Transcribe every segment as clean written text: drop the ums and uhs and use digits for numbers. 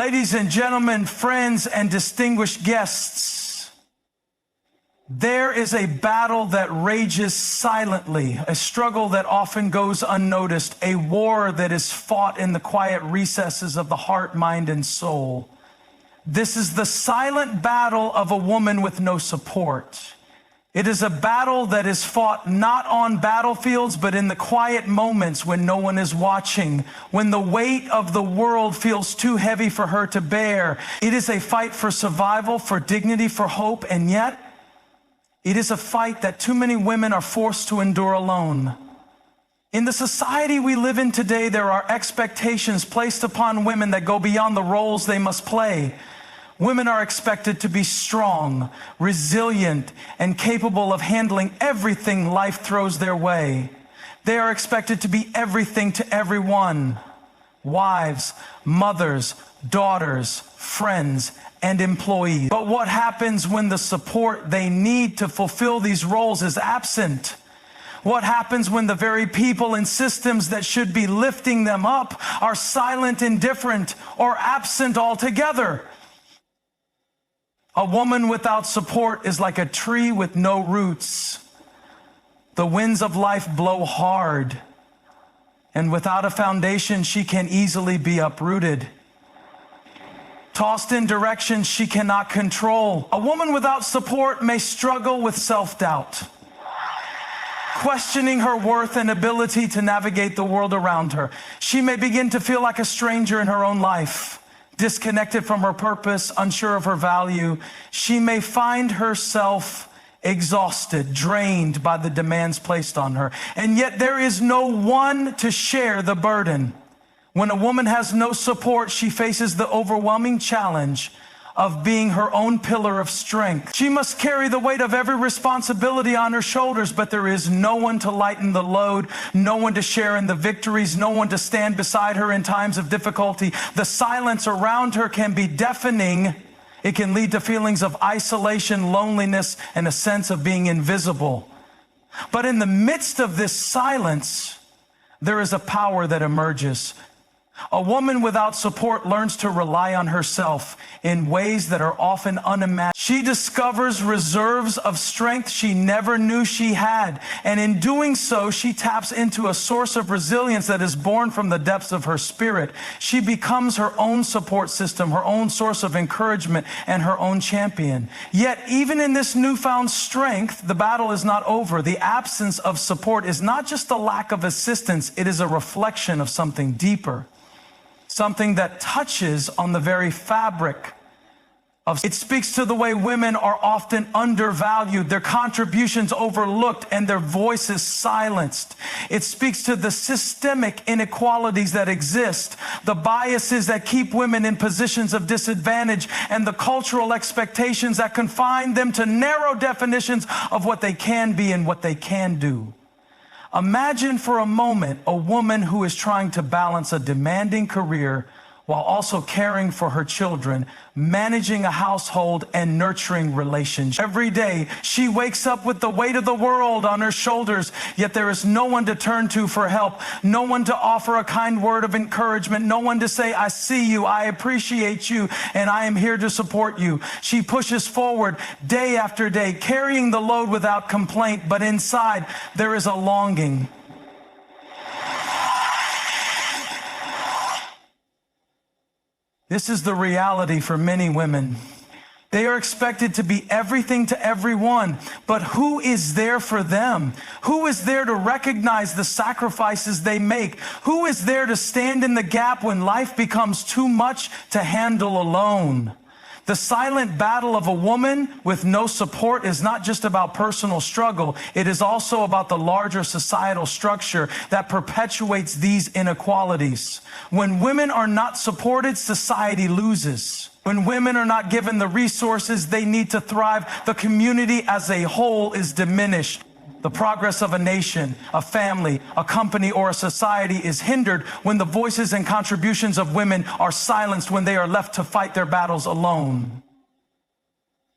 Ladies and gentlemen, friends and distinguished guests, there is a battle that rages silently, a struggle that often goes unnoticed, a war that is fought in the quiet recesses of the heart, mind, and soul. This is the silent battle of a woman with no support. It is a battle that is fought not on battlefields, but in the quiet moments when no one is watching, when the weight of the world feels too heavy for her to bear. It is a fight for survival, for dignity, for hope, and yet it is a fight that too many women are forced to endure alone. In the society we live in today, there are expectations placed upon women that go beyond the roles they must play. Women are expected to be strong, resilient, and capable of handling everything life throws their way. They are expected to be everything to everyone: wives, mothers, daughters, friends, and employees. But what happens when the support they need to fulfill these roles is absent? What happens when the very people and systems that should be lifting them up are silent, indifferent, or absent altogether? A woman without support is like a tree with no roots. The winds of life blow hard, and without a foundation, she can easily be uprooted. Tossed in directions she cannot control. A woman without support may struggle with self-doubt, questioning her worth and ability to navigate the world around her. She may begin to feel like a stranger in her own life, disconnected from her purpose, unsure of her value. She may find herself exhausted, drained by the demands placed on her. And yet there is no one to share the burden. When a woman has no support, she faces the overwhelming challenge of being her own pillar of strength. She must carry the weight of every responsibility on her shoulders, but there is no one to lighten the load, no one to share in the victories, no one to stand beside her in times of difficulty. The silence around her can be deafening. It can lead to feelings of isolation, loneliness, and a sense of being invisible. But in the midst of this silence, there is a power that emerges. A woman without support learns to rely on herself in ways that are often unimagined. She discovers reserves of strength she never knew she had. And in doing so, she taps into a source of resilience that is born from the depths of her spirit. She becomes her own support system, her own source of encouragement, and her own champion. Yet, even in this newfound strength, the battle is not over. The absence of support is not just a lack of assistance, it is a reflection of something deeper. Something that touches on the very fabric of it. Speaks to the way women are often undervalued, their contributions overlooked, and their voices silenced. It speaks to the systemic inequalities that exist, the biases that keep women in positions of disadvantage, and the cultural expectations that confine them to narrow definitions of what they can be and what they can do. Imagine for a moment a woman who is trying to balance a demanding career while also caring for her children, managing a household, and nurturing relationships. Every day, she wakes up with the weight of the world on her shoulders, yet there is no one to turn to for help, no one to offer a kind word of encouragement, no one to say, "I see you, I appreciate you, and I am here to support you." She pushes forward day after day, carrying the load without complaint, but inside there is a longing. This is the reality for many women. They are expected to be everything to everyone, but who is there for them? Who is there to recognize the sacrifices they make? Who is there to stand in the gap when life becomes too much to handle alone? The silent battle of a woman with no support is not just about personal struggle. It is also about the larger societal structure that perpetuates these inequalities. When women are not supported, society loses. When women are not given the resources they need to thrive, the community as a whole is diminished. The progress of a nation, a family, a company, or a society is hindered when the voices and contributions of women are silenced, when they are left to fight their battles alone.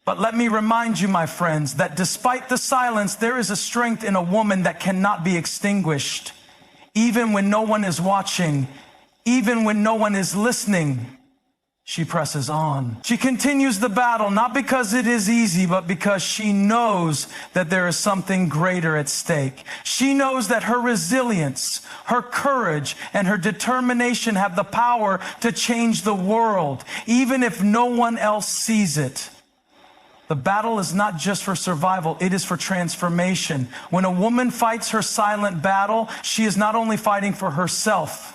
But let me remind you, my friends, that despite the silence, there is a strength in a woman that cannot be extinguished. Even when no one is watching, even when no one is listening, She presses on. She continues the battle, not because it is easy, but because she knows that there is something greater at stake. She knows that her resilience, her courage, and her determination have the power to change the world, even if no one else sees it. The battle is not just for survival, it is for transformation. When a woman fights her silent battle, she is not only fighting for herself,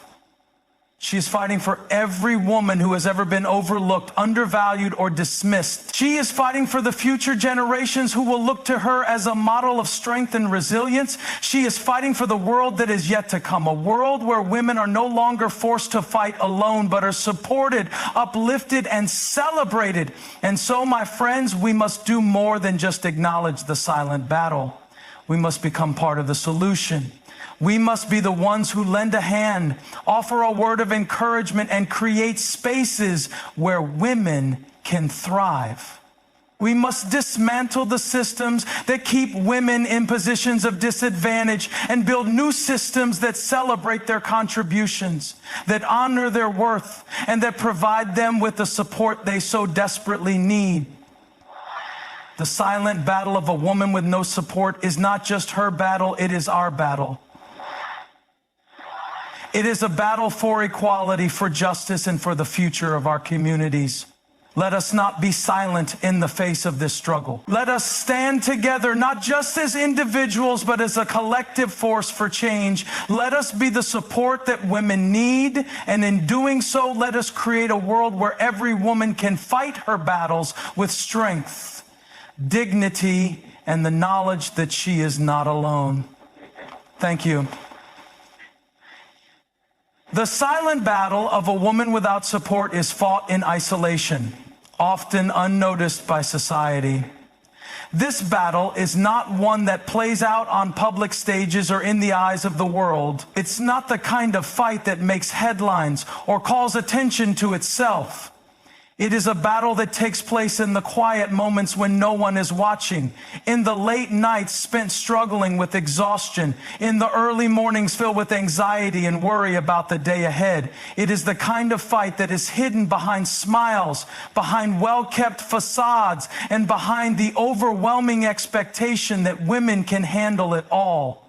she is fighting for every woman who has ever been overlooked, undervalued, or dismissed. She is fighting for the future generations who will look to her as a model of strength and resilience. She is fighting for the world that is yet to come, a world where women are no longer forced to fight alone, but are supported, uplifted, and celebrated. And so, my friends, we must do more than just acknowledge the silent battle. We must become part of the solution. We must be the ones who lend a hand, offer a word of encouragement, and create spaces where women can thrive. We must dismantle the systems that keep women in positions of disadvantage and build new systems that celebrate their contributions, that honor their worth, and that provide them with the support they so desperately need. The silent battle of a woman with no support is not just her battle, it is our battle. It is a battle for equality, for justice, and for the future of our communities. Let us not be silent in the face of this struggle. Let us stand together, not just as individuals, but as a collective force for change. Let us be the support that women need, and in doing so, let us create a world where every woman can fight her battles with strength, dignity, and the knowledge that she is not alone. Thank you. The silent battle of a woman without support is fought in isolation, often unnoticed by society. This battle is not one that plays out on public stages or in the eyes of the world. It's not the kind of fight that makes headlines or calls attention to itself. It is a battle that takes place in the quiet moments when no one is watching, in the late nights spent struggling with exhaustion, in the early mornings filled with anxiety and worry about the day ahead. It is the kind of fight that is hidden behind smiles, behind well-kept facades, and behind the overwhelming expectation that women can handle it all.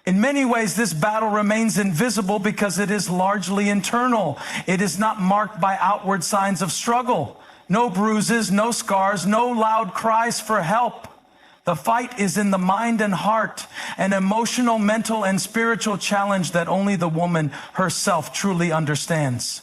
In many ways, this battle remains invisible because it is largely internal. It is not marked by outward signs of struggle. No bruises, no scars, no loud cries for help. The fight is in the mind and heart, an emotional, mental, and spiritual challenge that only the woman herself truly understands.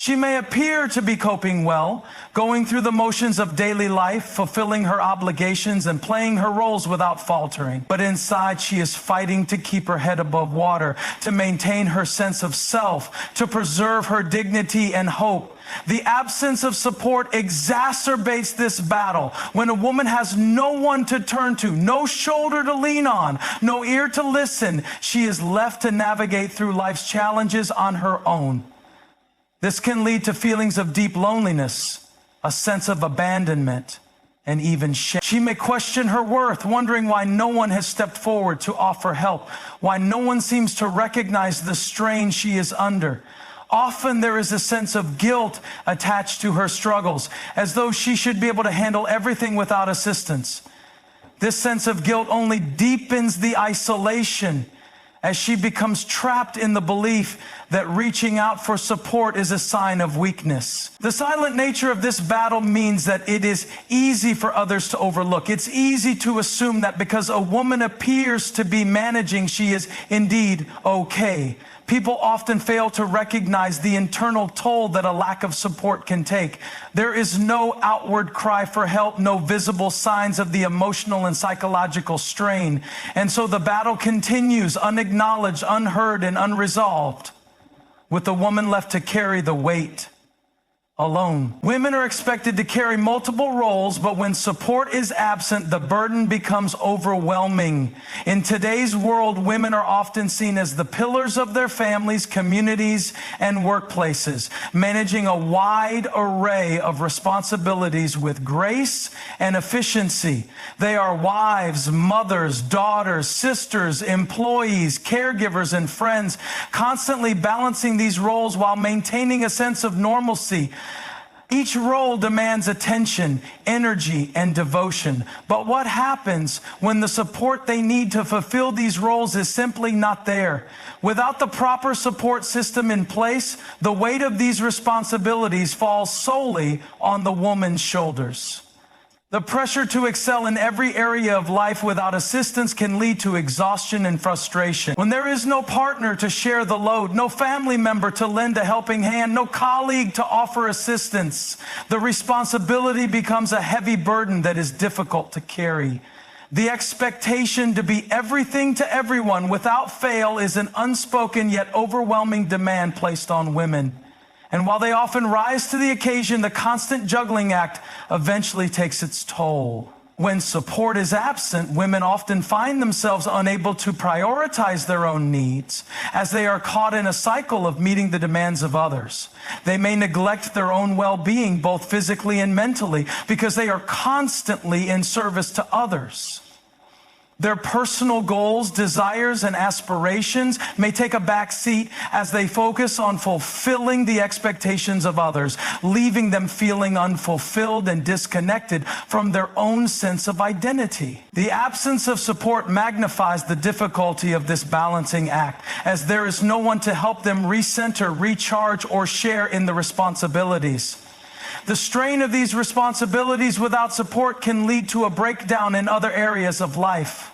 She may appear to be coping well, going through the motions of daily life, fulfilling her obligations and playing her roles without faltering. But inside, she is fighting to keep her head above water, to maintain her sense of self, to preserve her dignity and hope. The absence of support exacerbates this battle. When a woman has no one to turn to, no shoulder to lean on, no ear to listen, she is left to navigate through life's challenges on her own. This can lead to feelings of deep loneliness, a sense of abandonment, and even shame. She may question her worth, wondering why no one has stepped forward to offer help, why no one seems to recognize the strain she is under. Often there is a sense of guilt attached to her struggles, as though she should be able to handle everything without assistance. This sense of guilt only deepens the isolation as she becomes trapped in the belief that reaching out for support is a sign of weakness. The silent nature of this battle means that it is easy for others to overlook. It's easy to assume that because a woman appears to be managing, she is indeed okay. People often fail to recognize the internal toll that a lack of support can take. There is no outward cry for help, no visible signs of the emotional and psychological strain. And so the battle continues, unacknowledged, unheard, and unresolved, with the woman left to carry the weight alone. Women are expected to carry multiple roles, but when support is absent, the burden becomes overwhelming. In today's world, women are often seen as the pillars of their families, communities, and workplaces, managing a wide array of responsibilities with grace and efficiency. They are wives, mothers, daughters, sisters, employees, caregivers, and friends, constantly balancing these roles while maintaining a sense of normalcy. Each role demands attention, energy, and devotion. But what happens when the support they need to fulfill these roles is simply not there? Without the proper support system in place, the weight of these responsibilities falls solely on the woman's shoulders. The pressure to excel in every area of life without assistance can lead to exhaustion and frustration. When there is no partner to share the load, no family member to lend a helping hand, no colleague to offer assistance, the responsibility becomes a heavy burden that is difficult to carry. The expectation to be everything to everyone without fail is an unspoken yet overwhelming demand placed on women. And while they often rise to the occasion, the constant juggling act eventually takes its toll. When support is absent, women often find themselves unable to prioritize their own needs as they are caught in a cycle of meeting the demands of others. They may neglect their own well-being, both physically and mentally, because they are constantly in service to others. Their personal goals, desires, and aspirations may take a back seat as they focus on fulfilling the expectations of others, leaving them feeling unfulfilled and disconnected from their own sense of identity. The absence of support magnifies the difficulty of this balancing act, as there is no one to help them recenter, recharge, or share in the responsibilities. The strain of these responsibilities without support can lead to a breakdown in other areas of life.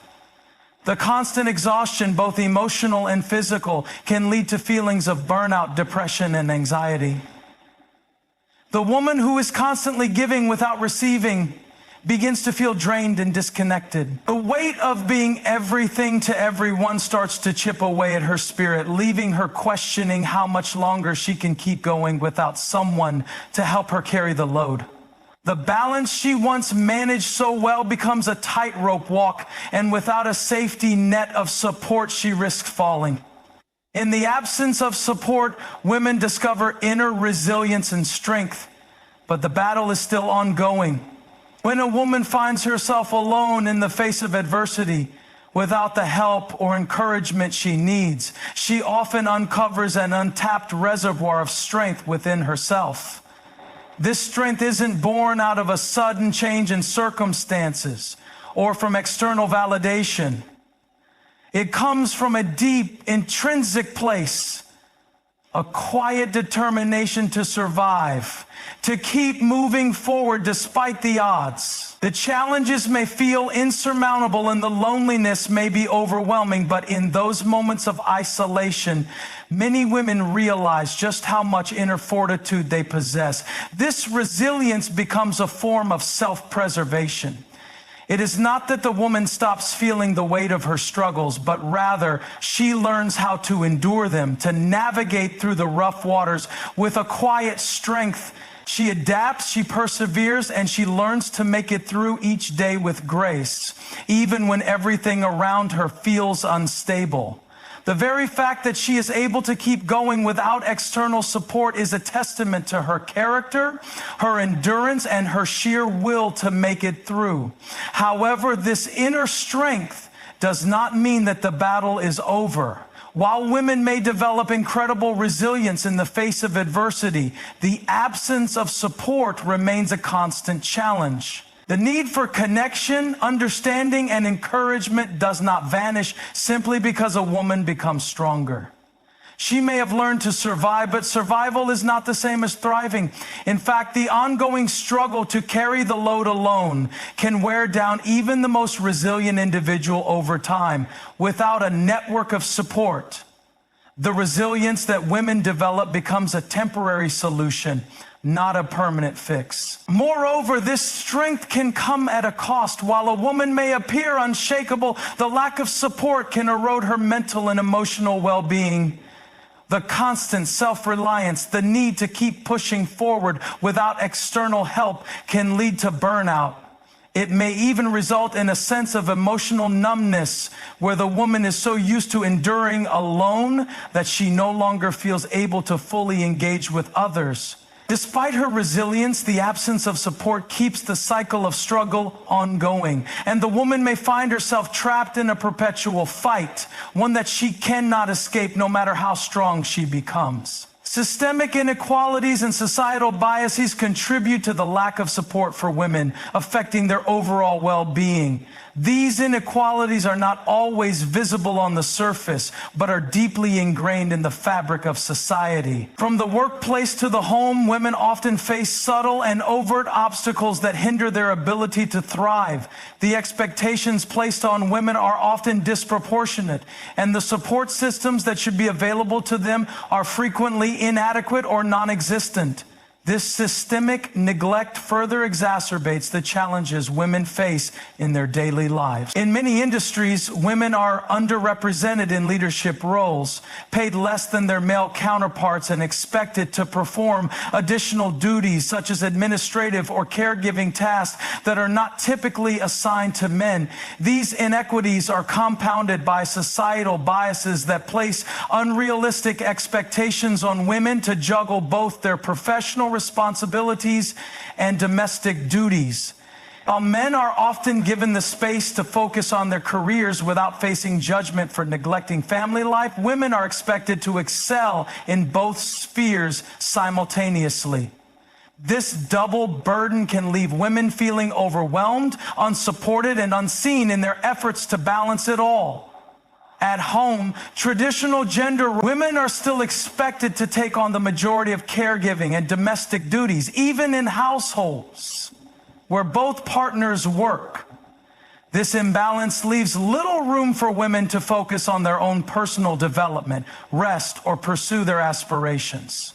The constant exhaustion, both emotional and physical, can lead to feelings of burnout, depression, and anxiety. The woman who is constantly giving without receiving begins to feel drained and disconnected. The weight of being everything to everyone starts to chip away at her spirit, leaving her questioning how much longer she can keep going without someone to help her carry the load. The balance she once managed so well becomes a tightrope walk, and without a safety net of support, she risks falling. In the absence of support, women discover inner resilience and strength, but the battle is still ongoing. When a woman finds herself alone in the face of adversity, without the help or encouragement she needs, she often uncovers an untapped reservoir of strength within herself. This strength isn't born out of a sudden change in circumstances or from external validation. It comes from a deep, intrinsic place, a quiet determination to survive, to keep moving forward despite the odds. The challenges may feel insurmountable and the loneliness may be overwhelming, but in those moments of isolation, many women realize just how much inner fortitude they possess. This resilience becomes a form of self-preservation. It is not that the woman stops feeling the weight of her struggles, but rather she learns how to endure them, to navigate through the rough waters with a quiet strength. She adapts, she perseveres, and she learns to make it through each day with grace, even when everything around her feels unstable. The very fact that she is able to keep going without external support is a testament to her character, her endurance, and her sheer will to make it through. However, this inner strength does not mean that the battle is over. While women may develop incredible resilience in the face of adversity, the absence of support remains a constant challenge. The need for connection, understanding, and encouragement does not vanish simply because a woman becomes stronger. She may have learned to survive, but survival is not the same as thriving. In fact, the ongoing struggle to carry the load alone can wear down even the most resilient individual over time. Without a network of support, the resilience that women develop becomes a temporary solution, not a permanent fix. Moreover, this strength can come at a cost. While a woman may appear unshakable, the lack of support can erode her mental and emotional well-being. The constant self-reliance, the need to keep pushing forward without external help can lead to burnout. It may even result in a sense of emotional numbness where the woman is so used to enduring alone that she no longer feels able to fully engage with others. Despite her resilience, the absence of support keeps the cycle of struggle ongoing, and the woman may find herself trapped in a perpetual fight, one that she cannot escape no matter how strong she becomes. Systemic inequalities and societal biases contribute to the lack of support for women, affecting their overall well-being. These inequalities are not always visible on the surface, but are deeply ingrained in the fabric of society. From the workplace to the home, women often face subtle and overt obstacles that hinder their ability to thrive. The expectations placed on women are often disproportionate, and the support systems that should be available to them are frequently inadequate or non-existent. This systemic neglect further exacerbates the challenges women face in their daily lives. In many industries, women are underrepresented in leadership roles, paid less than their male counterparts, and expected to perform additional duties such as administrative or caregiving tasks that are not typically assigned to men. These inequities are compounded by societal biases that place unrealistic expectations on women to juggle both their professional responsibilities and domestic duties. While men are often given the space to focus on their careers without facing judgment for neglecting family life, women are expected to excel in both spheres simultaneously. This double burden can leave women feeling overwhelmed, unsupported, and unseen in their efforts to balance it all. At home, traditional gender women are still expected to take on the majority of caregiving and domestic duties, even in households where both partners work. This imbalance leaves little room for women to focus on their own personal development, rest, or pursue their aspirations.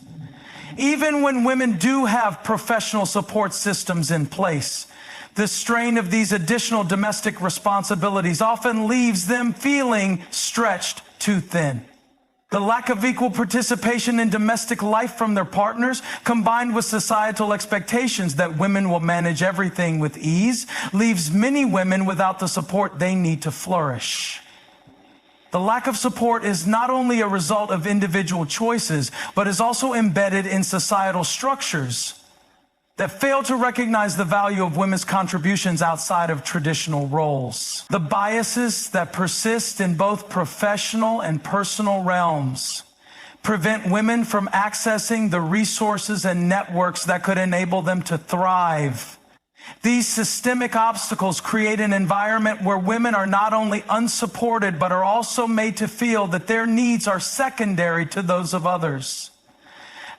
Even when women do have professional support systems in place, the strain of these additional domestic responsibilities often leaves them feeling stretched too thin. The lack of equal participation in domestic life from their partners, combined with societal expectations that women will manage everything with ease, leaves many women without the support they need to flourish. The lack of support is not only a result of individual choices, but is also embedded in societal structures that fail to recognize the value of women's contributions outside of traditional roles. The biases that persist in both professional and personal realms prevent women from accessing the resources and networks that could enable them to thrive. These systemic obstacles create an environment where women are not only unsupported, but are also made to feel that their needs are secondary to those of others.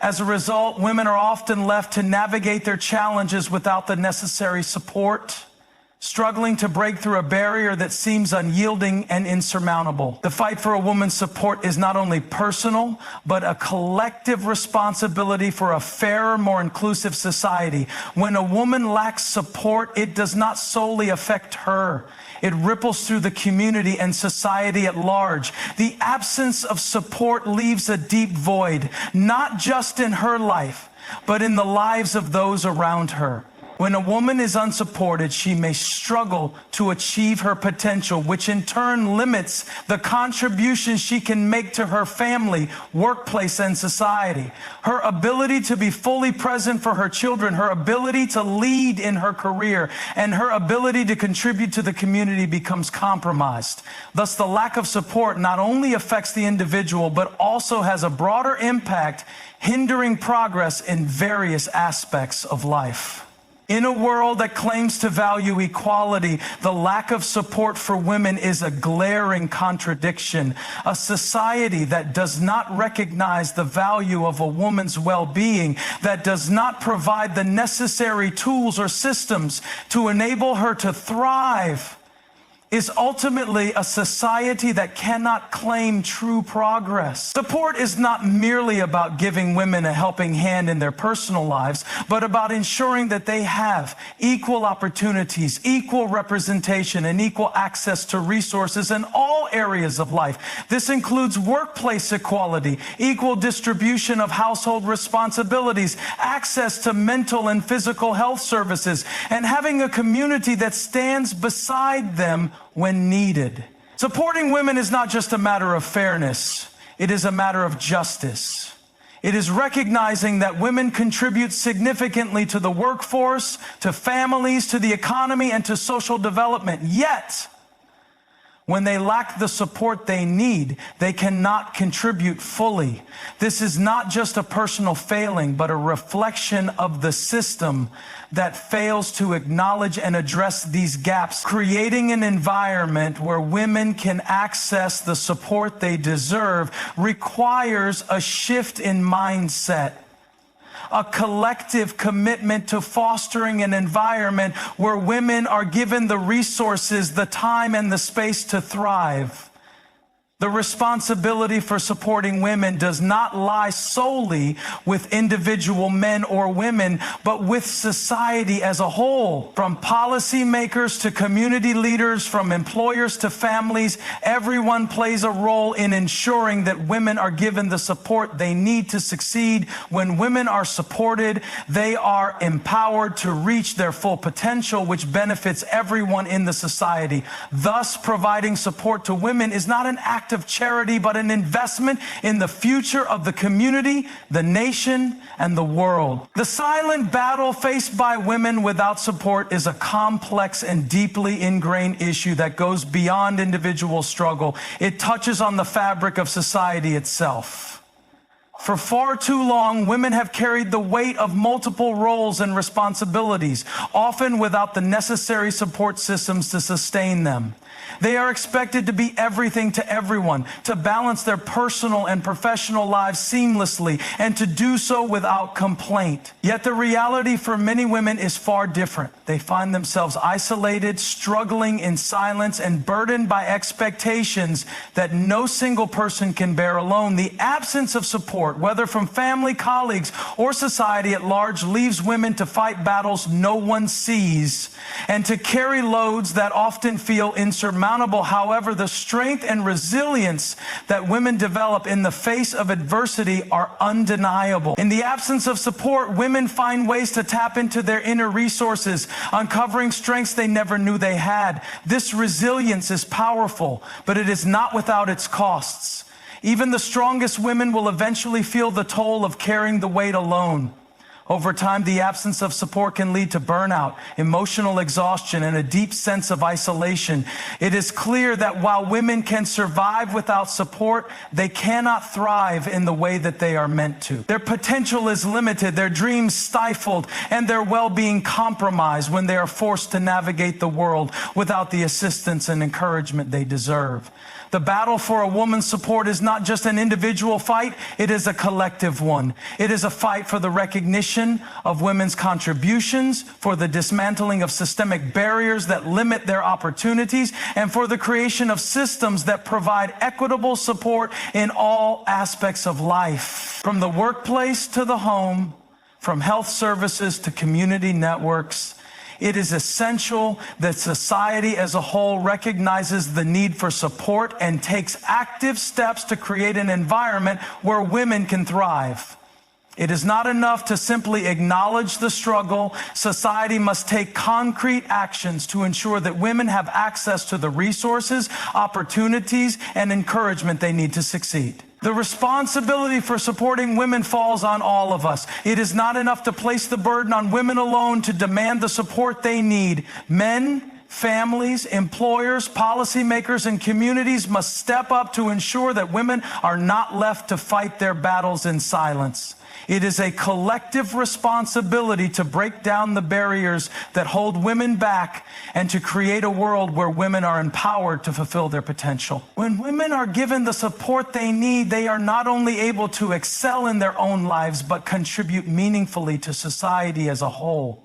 As a result, women are often left to navigate their challenges without the necessary support, struggling to break through a barrier that seems unyielding and insurmountable. The fight for a woman's support is not only personal, but a collective responsibility for a fairer, more inclusive society. When a woman lacks support, it does not solely affect her. It ripples through the community and society at large. The absence of support leaves a deep void, not just in her life, but in the lives of those around her. When a woman is unsupported, she may struggle to achieve her potential, which in turn limits the contribution she can make to her family, workplace, and society. Her ability to be fully present for her children, her ability to lead in her career, and her ability to contribute to the community becomes compromised. Thus, the lack of support not only affects the individual, but also has a broader impact, hindering progress in various aspects of life. In a world that claims to value equality, the lack of support for women is a glaring contradiction. A society that does not recognize the value of a woman's well-being, that does not provide the necessary tools or systems to enable her to thrive, is ultimately a society that cannot claim true progress. Support is not merely about giving women a helping hand in their personal lives, but about ensuring that they have equal opportunities, equal representation, and equal access to resources in all areas of life. This includes workplace equality, equal distribution of household responsibilities, access to mental and physical health services, and having a community that stands beside them when needed. Supporting women is not just a matter of fairness, it is a matter of justice. It is recognizing that women contribute significantly to the workforce, to families, to the economy, and to social development. Yet, When they lack the support they need, they cannot contribute fully. This is not just a personal failing, but a reflection of the system that fails to acknowledge and address these gaps. Creating an environment where women can access the support they deserve requires a shift in mindset, a collective commitment to fostering an environment where women are given the resources, the time, and the space to thrive. The responsibility for supporting women does not lie solely with individual men or women, but with society as a whole. From policymakers to community leaders, from employers to families, everyone plays a role in ensuring that women are given the support they need to succeed. When women are supported, they are empowered to reach their full potential, which benefits everyone in the society. Thus, providing support to women is not an act of charity, but an investment in the future of the community, the nation, and the world. The silent battle faced by women without support is a complex and deeply ingrained issue that goes beyond individual struggle. It touches on the fabric of society itself. For far too long, women have carried the weight of multiple roles and responsibilities, often without the necessary support systems to sustain them. They are expected to be everything to everyone, to balance their personal and professional lives seamlessly, and to do so without complaint. Yet the reality for many women is far different. They find themselves isolated, struggling in silence, and burdened by expectations that no single person can bear alone. The absence of support, whether from family, colleagues, or society at large, leaves women to fight battles no one sees and to carry loads that often feel insurmountable. However, the strength and resilience that women develop in the face of adversity are undeniable. In the absence of support, women find ways to tap into their inner resources, uncovering strengths they never knew they had. This resilience is powerful, but it is not without its costs. Even the strongest women will eventually feel the toll of carrying the weight alone. Over time, the absence of support can lead to burnout, emotional exhaustion, and a deep sense of isolation. It is clear that while women can survive without support, they cannot thrive in the way that they are meant to. Their potential is limited, their dreams stifled, and their well-being compromised when they are forced to navigate the world without the assistance and encouragement they deserve. The battle for a woman's support is not just an individual fight, it is a collective one. It is a fight for the recognition of women's contributions, for the dismantling of systemic barriers that limit their opportunities, and for the creation of systems that provide equitable support in all aspects of life. From the workplace to the home, from health services to community networks, it is essential that society as a whole recognizes the need for support and takes active steps to create an environment where women can thrive. It is not enough to simply acknowledge the struggle. Society must take concrete actions to ensure that women have access to the resources, opportunities, and encouragement they need to succeed. The responsibility for supporting women falls on all of us. It is not enough to place the burden on women alone to demand the support they need. Men, families, employers, policymakers, and communities must step up to ensure that women are not left to fight their battles in silence. It is a collective responsibility to break down the barriers that hold women back and to create a world where women are empowered to fulfill their potential. When women are given the support they need, they are not only able to excel in their own lives, but contribute meaningfully to society as a whole.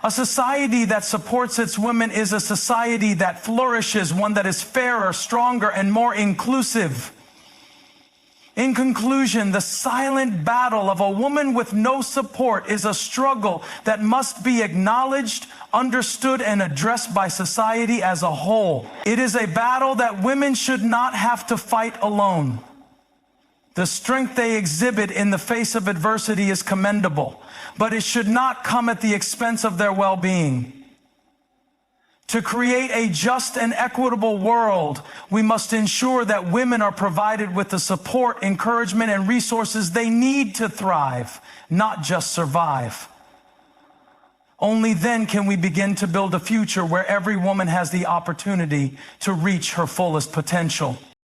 A society that supports its women is a society that flourishes, one that is fairer, stronger, and more inclusive. In conclusion, the silent battle of a woman with no support is a struggle that must be acknowledged, understood, and addressed by society as a whole. It is a battle that women should not have to fight alone. The strength they exhibit in the face of adversity is commendable, but it should not come at the expense of their well-being. To create a just and equitable world, we must ensure that women are provided with the support, encouragement, and resources they need to thrive, not just survive. Only then can we begin to build a future where every woman has the opportunity to reach her fullest potential.